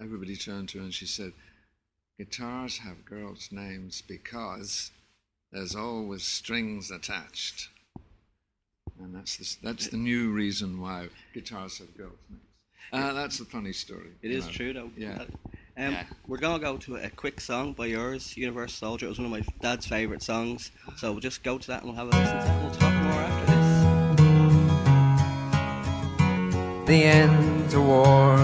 everybody turned to her and she said, "Guitars have girls' names because there's always strings attached." And that's the new reason why guitars have girls' names. That's a funny story. It is true though. Yeah. Yeah. We're gonna go to a quick song by yours, Universal Soldier. It was one of my dad's favourite songs. So we'll just go to that and we'll have a listen to it and we'll talk more after this. The end to war.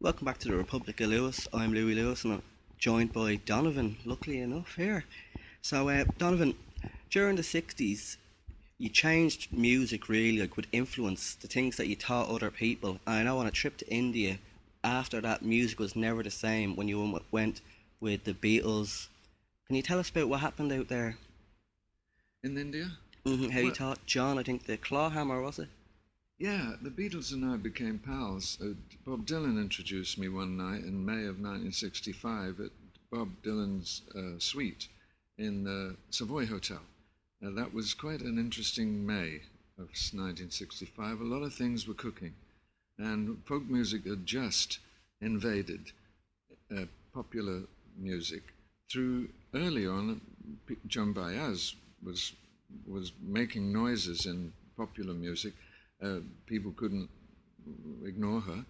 Welcome back to the Republic of Lewis. I'm Louis Lewis and I'm joined by Donovan, luckily enough, here. So, Donovan, during the 60s, you changed music really, like with influence, the things that you taught other people. And I know on a trip to India, after that, music was never the same when you went with the Beatles. Can you tell us about what happened out there? In India? How you taught John, I think, the clawhammer, was it? Yeah, the Beatles and I became pals. Bob Dylan introduced me one night in May of 1965 at Bob Dylan's suite in the Savoy Hotel. That was quite an interesting May of 1965. A lot of things were cooking, and folk music had just invaded popular music. Through early on, Joan Baez was making noises in popular music. People couldn't ignore her.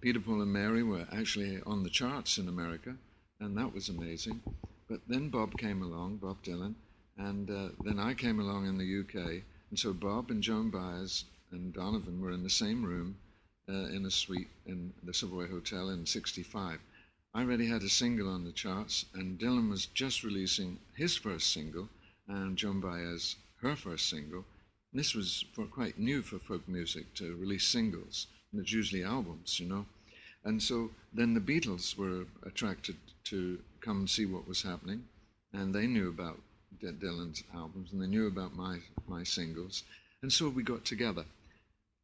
Peter, Paul and Mary were actually on the charts in America, and that was amazing. But then Bob came along, Bob Dylan, and then I came along in the UK, and so Bob and Joan Baez and Donovan were in the same room in a suite in the Savoy Hotel in '65. I already had a single on the charts, and Dylan was just releasing his first single, and Joan Baez her first single. This was quite new for folk music to release singles. It's usually albums, you know. And so then the Beatles were attracted to come and see what was happening, and they knew about Dylan's albums, and they knew about my singles. And so we got together.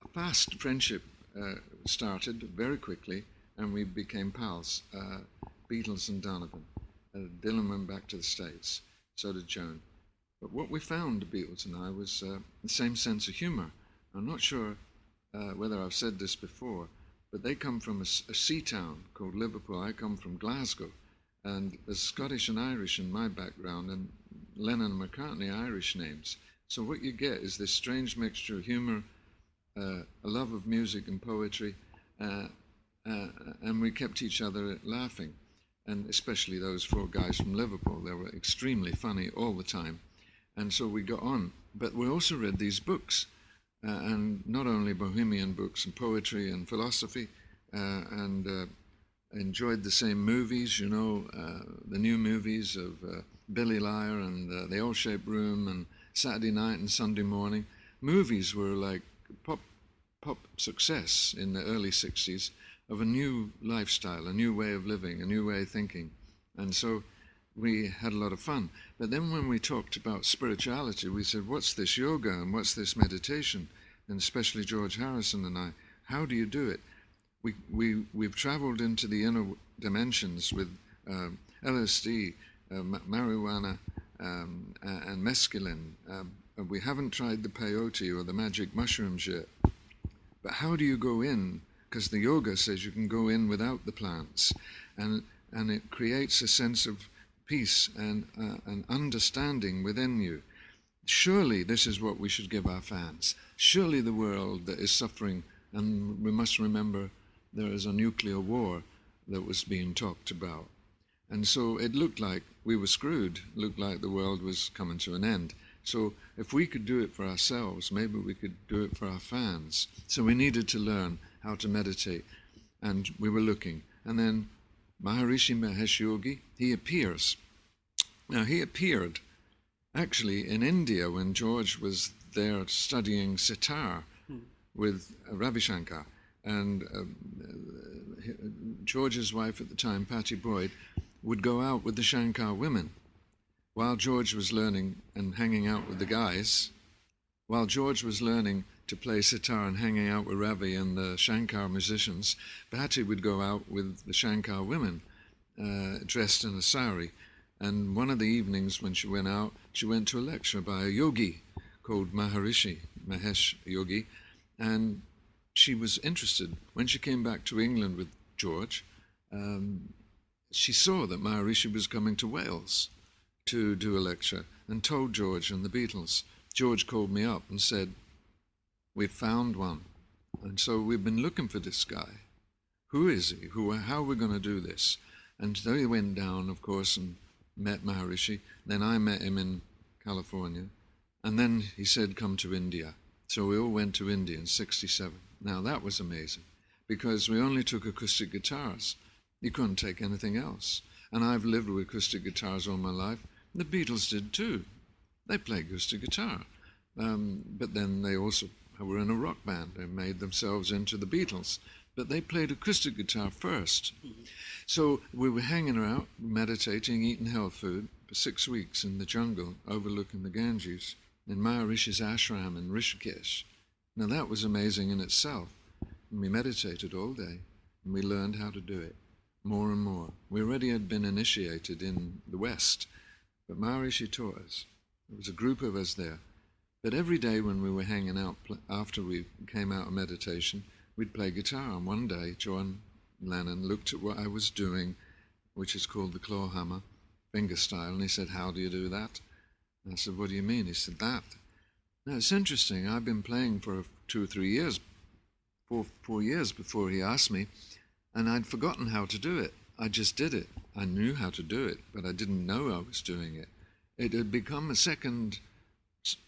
A fast friendship started very quickly, and we became pals, Beatles and Donovan. Dylan went back to the States, so did Joan. But what we found, the Beatles and I, was the same sense of humour. I'm not sure whether I've said this before, but they come from a sea town called Liverpool. I come from Glasgow, and there's Scottish and Irish in my background, and Lennon and McCartney Irish names. So what you get is this strange mixture of humour, a love of music and poetry, and we kept each other laughing, and especially those four guys from Liverpool. They were extremely funny all the time. And so we got on. But we also read these books, and not only bohemian books and poetry and philosophy, and enjoyed the same movies, you know, the new movies of Billy Liar and The L-Shaped Room and Saturday Night and Sunday Morning. Movies were like pop success in the early 60s of a new lifestyle, a new way of living, a new way of thinking. And so we had a lot of fun. But then when we talked about spirituality, we said, what's this yoga and what's this meditation? And especially George Harrison and I, how do you do it? We've traveled into the inner dimensions with LSD, marijuana, and mescaline. We haven't tried the peyote or the magic mushrooms yet. But how do you go in? Because the yoga says you can go in without the plants. And it creates a sense of peace and an understanding within you. Surely this is what we should give our fans. Surely the world that is suffering, and we must remember there is a nuclear war that was being talked about. And so it looked like we were screwed, it looked like the world was coming to an end. So if we could do it for ourselves, maybe we could do it for our fans. So we needed to learn how to meditate, and we were looking. And then Maharishi Mahesh Yogi, he appears. Now, he appeared actually in India when George was there studying sitar with Ravi Shankar. And George's wife at the time, Patty Boyd, would go out with the Shankar women. While George was learning and hanging out with the guys, while George was learning to play sitar and hanging out with Ravi and the Shankar musicians, Patty would go out with the Shankar women, dressed in a sari. And one of the evenings when she went out, she went to a lecture by a yogi called Maharishi Mahesh Yogi, and she was interested. When she came back to England with George, she saw that Maharishi was coming to Wales to do a lecture and told George and the Beatles. George called me up and said, "We've found one. And so we've been looking for this guy. Who is he? How are we going to do this?" And so he went down, of course, and met Maharishi. Then I met him in California. And then he said, "Come to India." So we all went to India in '67. Now that was amazing, because we only took acoustic guitars. You couldn't take anything else. And I've lived with acoustic guitars all my life. The Beatles did too. They played acoustic guitar. But then they also were in a rock band. They made themselves into the Beatles. But they played acoustic guitar first. So we were hanging out, meditating, eating health food for 6 weeks in the jungle overlooking the Ganges in Maharishi's ashram in Rishikesh. Now that was amazing in itself. And we meditated all day, and we learned how to do it more and more. We already had been initiated in the West, but Maharishi taught us. There was a group of us there. But every day when we were hanging out, after we came out of meditation, we'd play guitar. And one day, John Lennon looked at what I was doing, which is called the claw hammer, finger style, and he said, "How do you do that?" And I said, "What do you mean?" He said, "That." Now, it's interesting. I've been playing for 2 or 3 years, 4 years before he asked me, and I'd forgotten how to do it. I just did it. I knew how to do it, but I didn't know I was doing it. It had become a second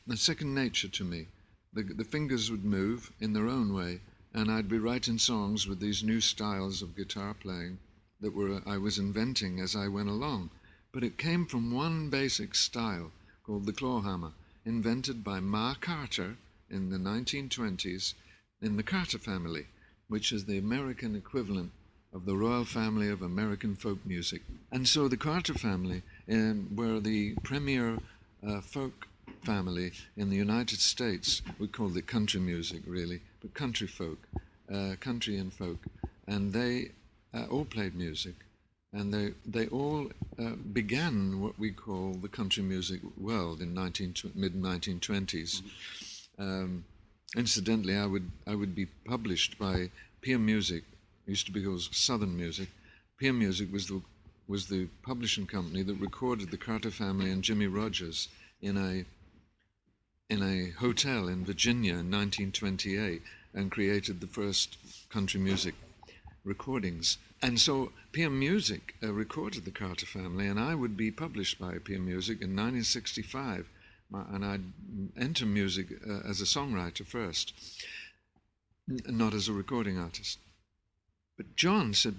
nature to me. The fingers would move in their own way, and I'd be writing songs with these new styles of guitar playing that I was inventing as I went along. But it came from one basic style called the claw hammer, invented by Ma Carter in the 1920s in the Carter family, which is the American equivalent of the royal family of American folk music. And so the Carter family were the premier folk family in the United States. We called it country music, really, but country folk, country and folk. And they all played music. And they all began what we call the country music world in mid-1920s. Incidentally, I would be published by Peer Music. It used to be called Southern Music. Peer Music was the publishing company that recorded the Carter family and Jimmy Rogers in a hotel in Virginia in 1928 and created the first country music recordings. And so Peer Music recorded the Carter family, and I would be published by Peer Music in 1965. And I'd enter music as a songwriter first, not as a recording artist. But John said,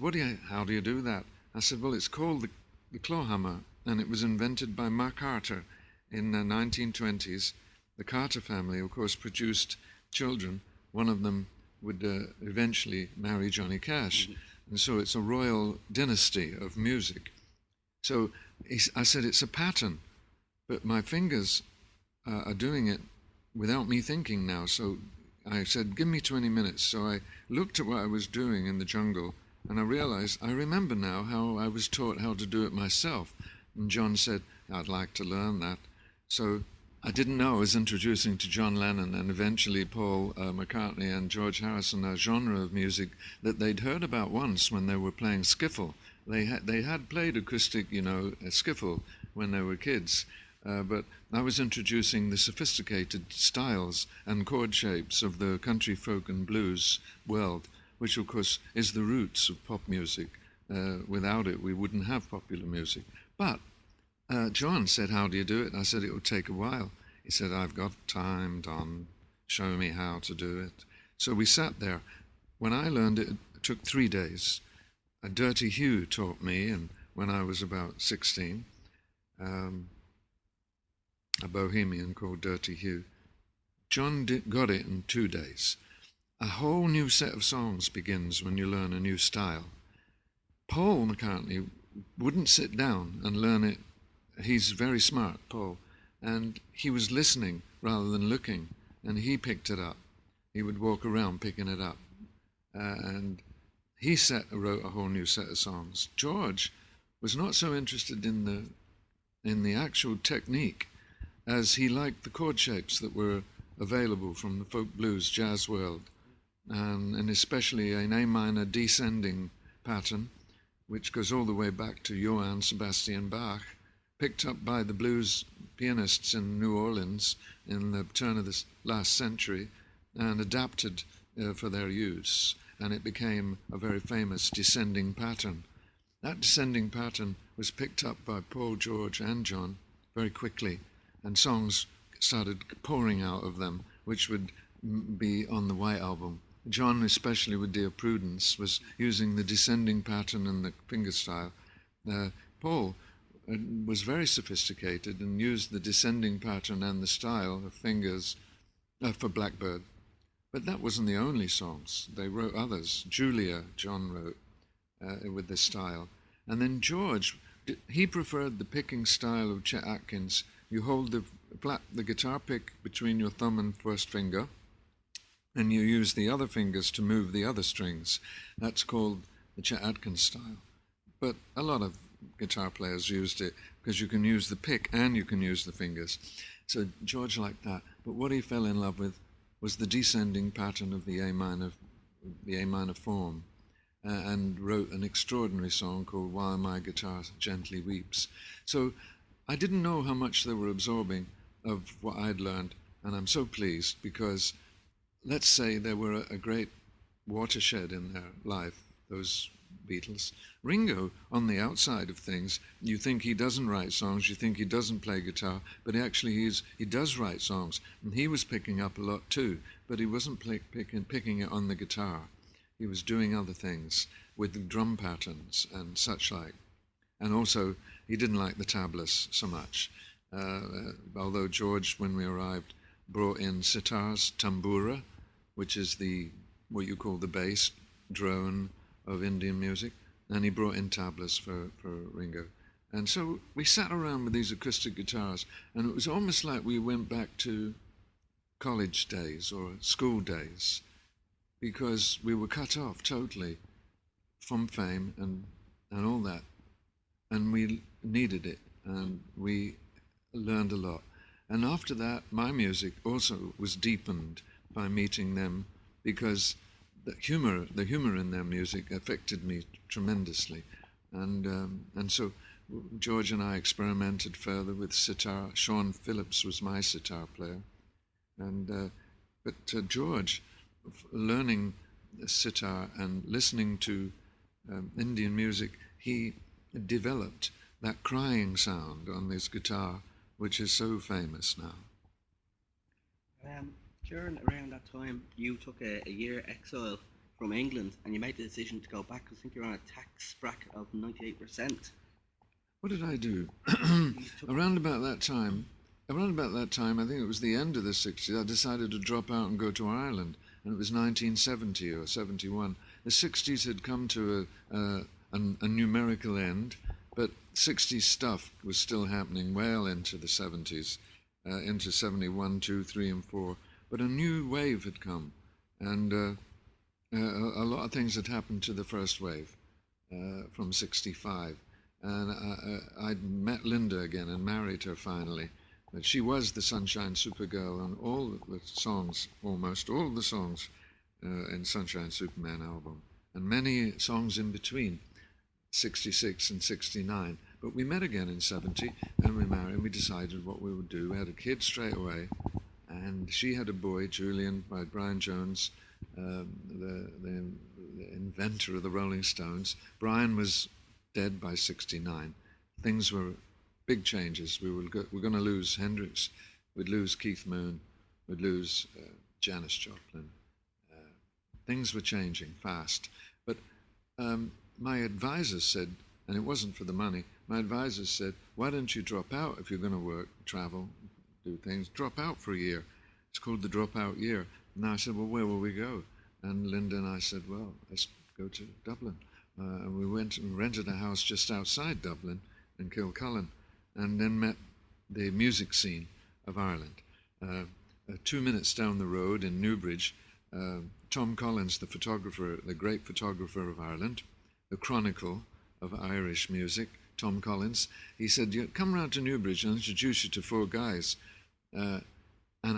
"How do you do that?" I said, "Well, it's called the claw hammer, and it was invented by Ma Carter in the 1920s. The Carter family, of course, produced children. One of them would eventually marry Johnny Cash. And so it's a royal dynasty of music." So I said, "It's a pattern, but my fingers are doing it without me thinking now." So I said, "Give me 20 minutes." So I looked at what I was doing in the jungle, and I realized, I remember now how I was taught how to do it myself. And John said, "I'd like to learn that." So I didn't know I was introducing to John Lennon and eventually Paul McCartney and George Harrison a genre of music that they'd heard about once when they were playing skiffle. They had played acoustic, skiffle when they were kids. But I was introducing the sophisticated styles and chord shapes of the country folk and blues world, which of course is the roots of pop music. Without it, we wouldn't have popular music. But John said, "How do you do it?" I said, "It will take a while." He said, "I've got time, Don. Show me how to do it." So we sat there. When I learned it, it took 3 days. A Dirty Hugh taught me, and when I was about 16. A bohemian called Dirty Hugh. John got it in 2 days. A whole new set of songs begins when you learn a new style. Paul McCartney wouldn't sit down and learn it. He's very smart, Paul, and he was listening rather than looking, and he picked it up. He would walk around picking it up, and he wrote a whole new set of songs. George was not so interested in the actual technique as he liked the chord shapes that were available from the folk blues jazz world, and especially an A minor descending pattern, which goes all the way back to Johann Sebastian Bach, picked up by the blues pianists in New Orleans in the turn of the last century and adapted for their use, and it became a very famous descending pattern. That descending pattern was picked up by Paul, George, and John very quickly, and songs started pouring out of them, which would be on the White Album. John, especially with Dear Prudence, was using the descending pattern and the fingerstyle. Paul was very sophisticated and used the descending pattern and the style of fingers for Blackbird. But that wasn't the only songs. They wrote others. Julia, John wrote with this style. And then George, he preferred the picking style of Chet Atkins. You hold the guitar pick between your thumb and first finger, and you use the other fingers to move the other strings. That's called the Chet Atkins style. But a lot of guitar players used it because you can use the pick and you can use the fingers. So George liked that. But what he fell in love with was the descending pattern of the A minor form, and wrote an extraordinary song called While My Guitar Gently Weeps. So I didn't know how much they were absorbing of what I'd learned, and I'm so pleased because let's say they were a great watershed in their life, those Beatles. Ringo, on the outside of things, you think he doesn't write songs, you think he doesn't play guitar, but he does write songs, and he was picking up a lot too, but he wasn't picking it on the guitar. He was doing other things with drum patterns and such like. And also, he didn't like the tablas so much, although George, when we arrived, brought in sitars, tambura, which is what you call the bass drone of Indian music, and he brought in tablas for Ringo. And so we sat around with these acoustic guitars, and it was almost like we went back to college days or school days, because we were cut off totally from fame and all that. And we needed it, and we learned a lot. And after that, my music also was deepened by meeting them, because the humor in their music affected me tremendously. And so George and I experimented further with sitar. Sean Phillips was my sitar player. But George, learning sitar and listening to Indian music, he developed that crying sound on his guitar, which is so famous now. Around that time, you took a year exile from England, and you made the decision to go back. I think you're on a tax bracket of 98%. What did I do? Around about that time, I think it was the end of the 60s, I decided to drop out and go to Ireland, and it was 1970 or 71. The 60s had come to a numerical end, but 60s stuff was still happening well into the 70s, into 71, 2, 3, and 4. But a new wave had come, and a lot of things had happened to the first wave from 65. And I'd met Linda again and married her finally. But she was the Sunshine Supergirl on all the songs, almost all the songs in Sunshine Superman album, and many songs in between, 66 and 69. But we met again in 70, and we married, and we decided what we would do. We had a kid straight away, and she had a boy, Julian, by Brian Jones, the inventor of the Rolling Stones. Brian was dead by 69. Things were big changes. We were going to lose Hendrix, we'd lose Keith Moon, we'd lose Janis Joplin. Things were changing fast. But my advisors said, and it wasn't for the money, my advisors said, why don't you drop out if you're going to work, travel, do things, drop out for a year. It's called the dropout year. And I said, well, where will we go? And Linda and I said, well, let's go to Dublin. And we went and rented a house just outside Dublin in Kilcullen, and then met the music scene of Ireland. 2 minutes down the road in Newbridge, Tom Collins, the photographer, the great photographer of Ireland, the chronicle of Irish music, Tom Collins, he said, come round to Newbridge and I'll introduce you to 4 guys.